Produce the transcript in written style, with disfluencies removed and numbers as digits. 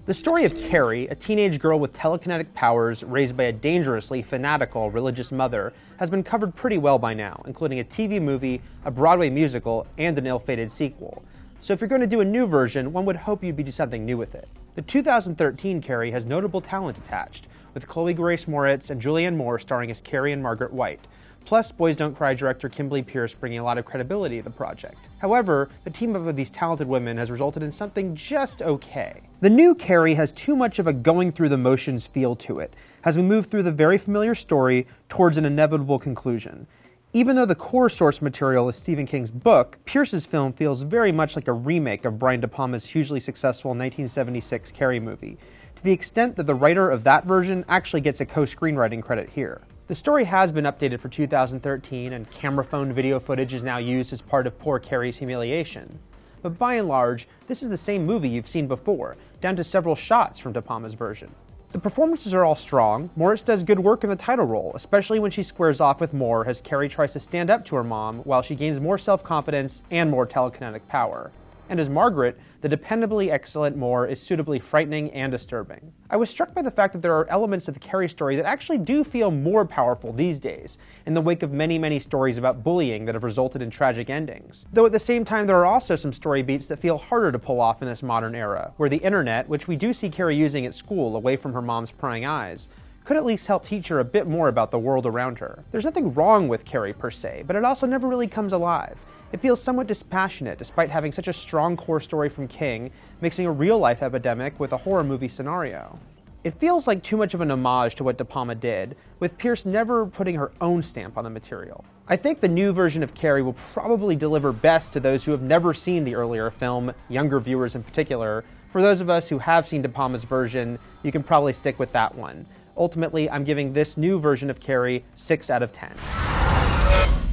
The story of Carrie, a teenage girl with telekinetic powers raised by a dangerously fanatical religious mother, has been covered pretty well by now, including a TV movie, a Broadway musical, and an ill-fated sequel. So if you're going to do a new version, one would hope you'd do something new with it. The 2013 Carrie has notable talent attached, with Chloë Grace Moretz and Julianne Moore starring as Carrie and Margaret White. Plus, Boys Don't Cry director Kimberly Peirce bringing a lot of credibility to the project. However, the team up of these talented women has resulted in something just okay. The new Carrie has too much of a going-through-the-motions feel to it, as we move through the very familiar story towards an inevitable conclusion. Even though the core source material is Stephen King's book, Peirce's film feels very much like a remake of Brian De Palma's hugely successful 1976 Carrie movie, to the extent that the writer of that version actually gets a co-screenwriting credit here. The story has been updated for 2013, and camera phone video footage is now used as part of poor Carrie's humiliation. But by and large, this is the same movie you've seen before, down to several shots from De Palma's version. The performances are all strong. Moretz does good work in the title role, especially when she squares off with Moore as Carrie tries to stand up to her mom while she gains more self-confidence and more telekinetic power. And as Margaret, the dependably excellent Moore is suitably frightening and disturbing. I was struck by the fact that there are elements of the Carrie story that actually do feel more powerful these days, in the wake of many stories about bullying that have resulted in tragic endings. Though at the same time there are also some story beats that feel harder to pull off in this modern era, where the internet, which we do see Carrie using at school away from her mom's prying eyes, could at least help teach her a bit more about the world around her. There's nothing wrong with Carrie per se, but it also never really comes alive. It feels somewhat dispassionate despite having such a strong core story from King, mixing a real-life epidemic with a horror movie scenario. It feels like too much of an homage to what De Palma did, with Peirce never putting her own stamp on the material. I think the new version of Carrie will probably deliver best to those who have never seen the earlier film, younger viewers in particular. For those of us who have seen De Palma's version, you can probably stick with that one. Ultimately, I'm giving this new version of Carrie 6 out of 10.